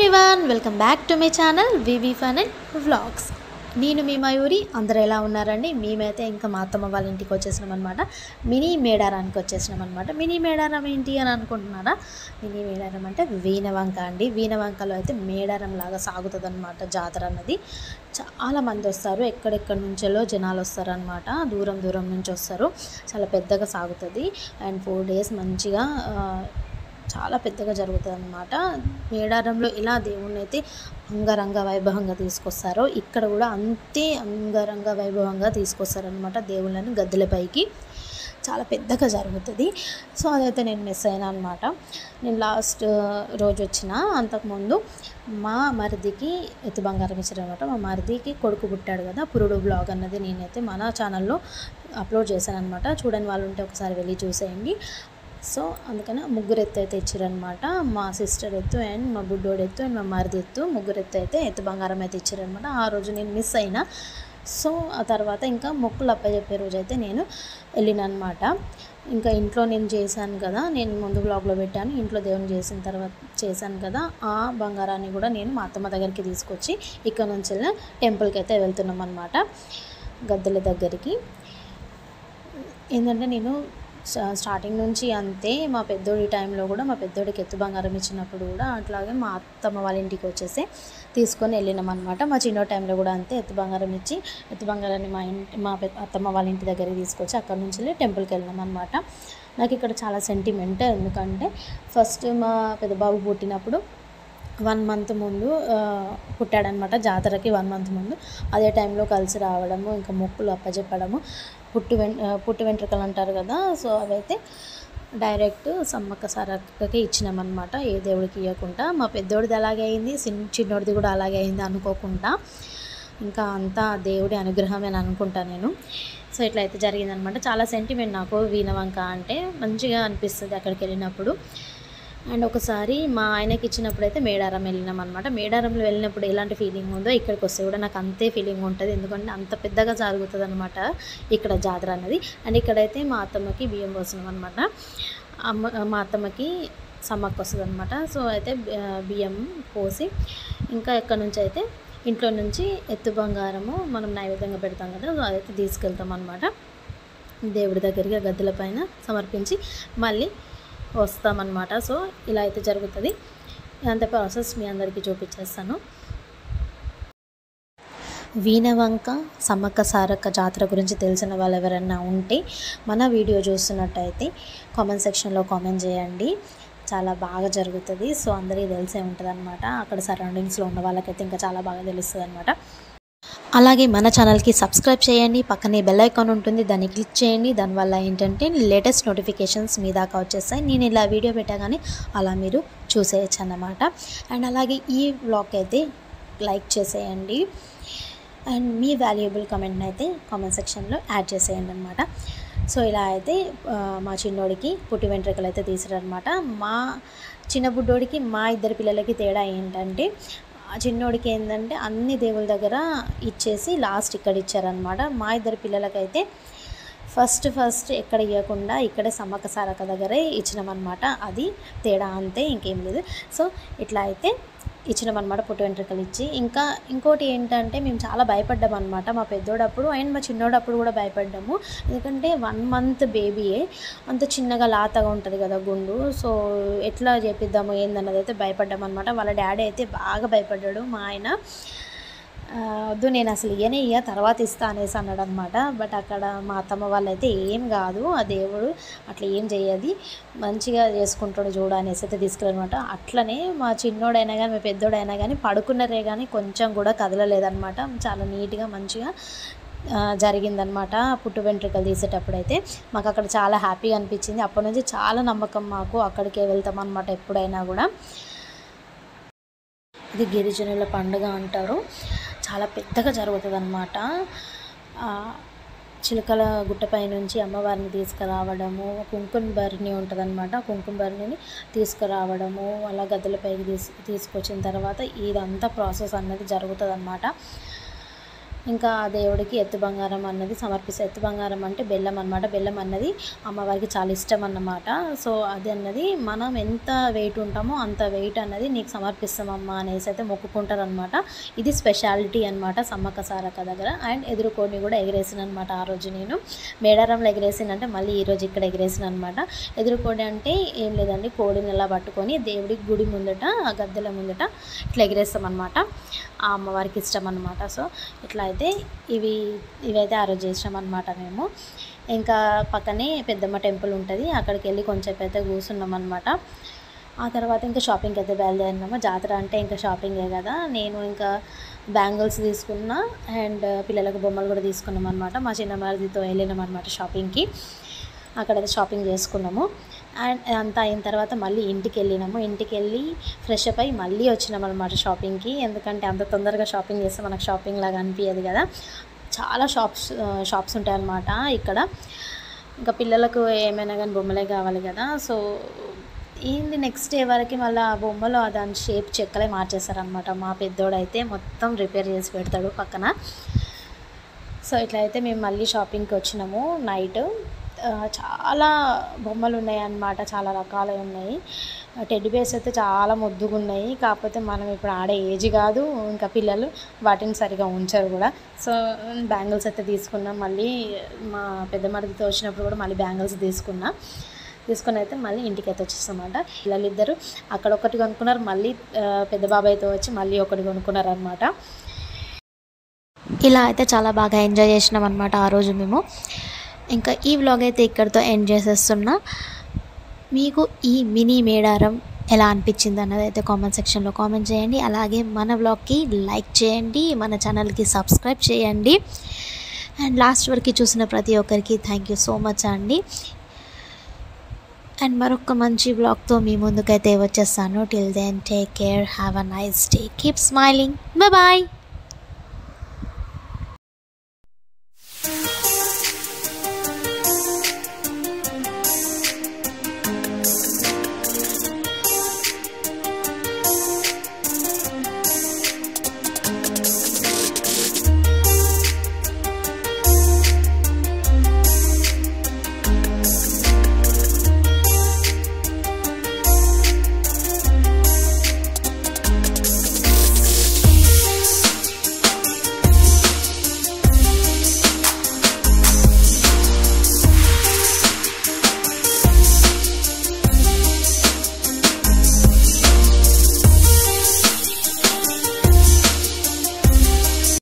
Everyone, welcome back to my channel వివి fun and vlogs. నేను మీ మయూరి. అందరూ ఎలా ఉన్నారండి? మేమైతే ఇంకా మా అత్తమ్మ వాళ్ళ ఇంటికి వచ్చేసినాం అనమాట. మినీ మేడారానికి వచ్చేసినాం అనమాట. మినీ మేడారం ఏంటి అని అనుకుంటున్నారా? మినీ మేడారం అంటే వీణవంక అండి. వీణవంకలో అయితే మేడారం లాగా సాగుతుంది అనమాట జాతర అన్నది. చాలామంది వస్తారు, ఎక్కడెక్కడి నుంచో జనాలు వస్తారనమాట. దూరం దూరం నుంచి వస్తారు. చాలా పెద్దగా సాగుతుంది అండ్ 4 days మంచిగా చాలా పెద్దగా జరుగుతుంది అన్నమాట. మేడారంలో ఇలా దేవుణ్ణి అయితే అంగరంగ వైభవంగా తీసుకొస్తారో ఇక్కడ కూడా అంతే అంగరంగ వైభవంగా తీసుకొస్తారనమాట దేవుళ్ళని గద్దెలపైకి. చాలా పెద్దగా జరుగుతుంది. సో అదైతే నేను మిస్ అయినా అనమాట. నేను లాస్ట్ రోజు వచ్చిన, అంతకుముందు మా మరిదికి ఎత్తు బంగారం ఇచ్చారనమాట. మా మరిదికి కొడుకు పుట్టాడు కదా, పురుడు బ్లాగ్ అన్నది నేనైతే మన ఛానల్లో అప్లోడ్ చేశాను అనమాట. చూడని వాళ్ళు ఉంటే ఒకసారి వెళ్ళి చూసేయండి. సో అందుకని 3 ఎత్తు అయితే ఇచ్చారనమాట. మా సిస్టర్ ఎత్తు అండ్ మా బుడ్డోడు ఎత్తు అండ్ మా మరిది ఎత్తు, 3 ఎత్తు అయితే ఎత్తు బంగారం అయితే ఇచ్చారనమాట. ఆ రోజు నేను మిస్ అయినా. సో ఆ తర్వాత ఇంకా మొక్కులు అప్పచెప్పే రోజు అయితే నేను వెళ్ళిన అనమాట. ఇంకా ఇంట్లో నేను చేశాను కదా, నేను ముందు బ్లాగ్లో పెట్టాను, ఇంట్లో దేవుని చేసిన తర్వాత చేశాను కదా, ఆ బంగారాన్ని కూడా నేను మా అత్తమ్మ దగ్గరికి తీసుకొచ్చి ఇక్కడ నుంచి టెంపుల్కి అయితే వెళ్తున్నాం అనమాట, గద్దెల దగ్గరికి. ఏంటంటే నేను స్టార్టింగ్ నుంచి అంతే, మా పెద్దోడి టైంలో కూడా మా పెద్దోడికి ఎత్తు బంగారం ఇచ్చినప్పుడు కూడా అట్లాగే మా అత్తమ్మ వాళ్ళ ఇంటికి వచ్చేసి తీసుకొని వెళ్ళినాం అనమాట. మా చిన్న టైంలో కూడా అంతే, ఎత్తు బంగారం ఇచ్చి ఎత్తు బంగారాన్ని మా అత్తమ్మ వాళ్ళ ఇంటి దగ్గరికి తీసుకొచ్చి అక్కడ నుంచి టెంపుల్కి వెళ్ళినాం అనమాట. నాకు ఇక్కడ చాలా సెంటిమెంట్. ఎందుకంటే ఫస్ట్ మా పెద్ద బాబు పుట్టినప్పుడు 1 month ముందు పుట్టాడనమాట. జాతరకి 1 month ముందు అదే టైంలో కలిసి రావడము, ఇంకా మొక్కులు అప్పచెప్పడము, పుట్టు వెంట్రుకలు అంటారు కదా, సో అవైతే డైరెక్ట్ సమ్మక్క సారక్కకి ఇచ్చినామన్నమాట. ఏ దేవుడికి ఇవ్వకుండా. మా పెద్దోడిది అలాగే అయింది, చిన్నోడిది కూడా అలాగే అయింది అనుకోకుండా. ఇంకా అంతా దేవుడి అనుగ్రహమే అని అనుకుంటాను నేను. సో ఇట్లా అయితే జరిగిందనమాట. చాలా సెంటిమెంట్ నాకు వీణవంక అంటే, మంచిగా అనిపిస్తుంది అక్కడికి వెళ్ళినప్పుడు. అండ్ ఒకసారి మా ఆయనకి ఇచ్చినప్పుడు అయితే మేడారం వెళ్ళినాం అనమాట. మేడారంలో వెళ్ళినప్పుడు ఎలాంటి ఫీలింగ్ ఉందో ఇక్కడికి వస్తే కూడా నాకు అంతే ఫీలింగ్ ఉంటుంది. ఎందుకంటే అంత పెద్దగా జరుగుతుంది అనమాట ఇక్కడ జాతర అన్నది. అండ్ ఇక్కడైతే మా అత్తమ్మకి బియ్యం పోసినాం అనమాట. మా అత్తమ్మకి సమ్మక్క వస్తుంది అనమాట. సో అయితే బియ్యం పోసి ఇంకా ఎక్కడి నుంచి అయితే ఇంట్లో నుంచి ఎత్తు బంగారము మనం నైవేద్యంగా పెడతాం కదా, సో అదైతే తీసుకెళ్తాం అనమాట. దేవుడి దగ్గరికి గద్దెల పైన సమర్పించి మళ్ళీ వస్తామన్నమాట. సో ఇలా అయితే జరుగుతుంది. అంత ప్రాసెస్ మీ అందరికీ చూపించేస్తాను. వీణవంక సమ్మక్క సారక్క జాతర గురించి తెలిసిన వాళ్ళు ఎవరైనా ఉంటే మన వీడియో చూస్తున్నట్టయితే కామెంట్ సెక్షన్లో కామెంట్ చేయండి. చాలా బాగా జరుగుతుంది. సో అందరికీ తెలిసే ఉంటుంది అనమాట. అక్కడ సరౌండింగ్స్లో ఉన్న వాళ్ళకైతే ఇంకా చాలా బాగా తెలుస్తుంది అనమాట. అలాగే మన ఛానల్కి సబ్స్క్రైబ్ చేయండి. పక్కనే బెల్ ఐకాన్ ఉంటుంది, దాన్ని క్లిక్ చేయండి. దానివల్ల ఏంటంటే లేటెస్ట్ నోటిఫికేషన్స్ మీ దాకా వచ్చేస్తాయి. నేను ఇలా వీడియో పెట్టగానే అలా మీరు చూసేయచ్చు అన్నమాట. అండ్ అలాగే ఈ వ్లాగ్ అయితే లైక్ చేసేయండి అండ్ మీ వాల్యుయబుల్ కమెంట్ని అయితే కామెంట్ సెక్షన్లో యాడ్ చేసేయండి అనమాట. సో ఇలా అయితే మా చిన్నోడికి పుట్టి వెంట్రుకలు అయితే తీసారనమాట. మా చిన్న బుడ్డోడికి మా 2 పిల్లలకి తేడా ఏంటంటే, చిన్నోడికి ఏంటంటే అన్ని దేవుల దగ్గర ఇచ్చేసి లాస్ట్ ఇక్కడ ఇచ్చారనమాట. మా 2 పిల్లలకైతే ఫస్ట్ ఎక్కడ ఇవ్వకుండా ఇక్కడే సమ్మక్క సారక్క దగ్గరే ఇచ్చినామన్నమాట. అది తేడా అంతే, ఇంకేం లేదు. సో ఇట్లా అయితే ఇచ్చినామన్నమాట, పుట్టు వెంట్రుకలు ఇచ్చి. ఇంకా ఇంకోటి ఏంటంటే మేము చాలా భయపడ్డాం అనమాట. మా పెద్దోడప్పుడు అండ్ మా చిన్నోడప్పుడు కూడా భయపడ్డాము. ఎందుకంటే 1 month బేబీయే, అంత చిన్నగా లాతగా ఉంటుంది కదా గుండు. సో ఎట్లా చేపిద్దాము ఏందన్నది అయితే భయపడ్డాం అనమాట. వాళ్ళ డాడీ అయితే బాగా భయపడ్డాడు. మా ఆయన వద్దు నేను అసలు ఇయ్య తర్వాత ఇస్తా అనేసి అన్నాడు అనమాట. బట్ అక్కడ మా అత్తమ్మ వాళ్ళు అయితే ఏం కాదు, ఆ దేవుడు అట్లా ఏం చేయది, మంచిగా చేసుకుంటాడు చూడ అనేసి అయితే తీసుకెళ్ళనమాట. అట్లనే మా చిన్నోడైనా కానీ మా పెద్దోడైనా కానీ పడుకున్నారే కానీ కొంచెం కూడా కదలలేదనమాట. చాలా నీట్గా మంచిగా జరిగిందనమాట. పుట్టు వెంట్రుకలు తీసేటప్పుడు అయితే మాకు అక్కడ చాలా హ్యాపీగా అనిపించింది. అప్పటి నుంచి చాలా నమ్మకం మాకు, అక్కడికే వెళ్తాం అనమాట ఎప్పుడైనా కూడా. ఇది గిరిజనుల పండుగ అంటారు. చాలా పెద్దగా జరుగుతుంది అన్నమాట. చిలకల గుట్టపై నుంచి అమ్మవారిని తీసుకురావడము, కుంకుమ భరణి ఉంటుంది అనమాట. కుంకుమ భరణిని తీసుకురావడము, అలా గద్దెలపైకి తీసుకొచ్చిన తర్వాత ఇదంతా ప్రాసెస్ అన్నది జరుగుతుంది అన్నమాట. ఇంకా ఆ దేవుడికి ఎత్తు బంగారం అన్నది సమర్పిస్తే, ఎత్తు బంగారం అంటే బెల్లం అన్నమాట. బెల్లం అన్నది అమ్మవారికి చాలా ఇష్టం అన్నమాట. సో అది అన్నది మనం ఎంత వెయిట్ ఉంటామో అంత వెయిట్ అన్నది నీకు సమర్పిస్తామమ్మా అనేసి అయితే మొక్కుకుంటారనమాట. ఇది స్పెషాలిటీ అనమాట సమ్మక్క సారక్క దగ్గర. అండ్ ఎదురుకోడిని కూడా ఎగిరేసిన అనమాట ఆ రోజు. నేను మేడారంలో ఎగిరేసినంటే మళ్ళీ ఈరోజు ఇక్కడ ఎగిరేసిన అనమాట. ఎదురుకోడి అంటే ఏం లేదండి, కోడిని ఎలా పట్టుకొని దేవుడికి గుడి ముందట, ఆ గద్దెల ముందట ఇట్లా ఎగిరేస్తామన్నమాట. ఆ అమ్మవారికి ఇష్టం అనమాట. సో ఇట్లా అయితే ఇవైతే ఆ రోజు చేసినాం అనమాట మేము. ఇంకా పక్కనే పెద్దమ్మ టెంపుల్ ఉంటుంది, అక్కడికి వెళ్ళి కొంచెం అయితే కూర్చున్నాం అనమాట. ఆ తర్వాత ఇంకా షాపింగ్కి అయితే బయలుదేరినాము. జాతర అంటే ఇంకా షాపింగే కదా. నేను ఇంకా బ్యాంగిల్స్ తీసుకున్నా అండ్ పిల్లలకు బొమ్మలు కూడా తీసుకున్నాం అనమాట. మా చిన్న మరిదితో వెళ్ళినాం అనమాట షాపింగ్కి. అక్కడైతే షాపింగ్ చేసుకున్నాము. అండ్ అంతా అయిన తర్వాత మళ్ళీ ఇంటికి వెళ్ళినాము. ఇంటికి వెళ్ళి ఫ్రెష్ అప్ అయ్యి మళ్ళీ వచ్చినాం అనమాట షాపింగ్కి. ఎందుకంటే అంత తొందరగా షాపింగ్ చేస్తే మనకు షాపింగ్ లాగా అనిపించదు కదా. చాలా షాప్స్ ఉంటాయన్నమాట ఇక్కడ. ఇంకా పిల్లలకు ఏమైనా కానీ బొమ్మలే కావాలి కదా. సో ఏంది నెక్స్ట్ డే వరకు మళ్ళీ ఆ బొమ్మలో దాని షేప్ చెక్కలే మార్చేస్తారనమాట. మా పెద్దోడైతే మొత్తం రిపేర్ చేసి పెడతాడు పక్కన. సో ఇట్లా అయితే మేము మళ్ళీ షాపింగ్కి వచ్చినాము నైట్. చాలా బొమ్మలు ఉన్నాయి అన్నమాట, చాలా రకాలు ఉన్నాయి. టెడ్డీ బేర్స్ అయితే చాలా ముద్దుగా ఉన్నాయి. కాకపోతే మనం ఇప్పుడు ఆడే ఏజ్ కాదు, ఇంకా పిల్లలు వాటిని సరిగా ఉంచరు కూడా. సో బ్యాంగిల్స్ అయితే తీసుకున్నాం. మళ్ళీ మా పెద్ద మరిదితో వచ్చినప్పుడు కూడా మళ్ళీ బ్యాంగిల్స్ తీసుకొని అయితే మళ్ళీ ఇంటికి అయితే వచ్చేస్తామన్నమాట. పిల్లలు ఇద్దరు అక్కడ ఒకటి కొనుక్కున్నారు, మళ్ళీ పెద్ద బాబాయ్తో వచ్చి మళ్ళీ ఒకటి కొనుక్కున్నారు అనమాట. ఇలా అయితే చాలా బాగా ఎంజాయ్ చేసినాం అనమాట ఆ రోజు మేము. ఇంకా ఈ వ్లాగ్ అయితే ఇక్కడితో ఎండ్ చేసేస్తున్నా. మీకు ఈ మినీ మేడారం ఎలా అనిపించింది అన్నది అయితే కామెంట్ సెక్షన్లో కామెంట్ చేయండి. అలాగే మన వ్లాగ్కి లైక్ చేయండి, మన ఛానల్కి సబ్స్క్రైబ్ చేయండి. అండ్ లాస్ట్ వరకు చూసిన ప్రతి ఒక్కరికి థ్యాంక్ యూ సో మచ్ అండి. అండ్ మరొక మంచి వ్లాగ్తో మీ ముందుకైతే వచ్చేస్తాను. Till then take care, have a nice day, keep smiling, bye bye.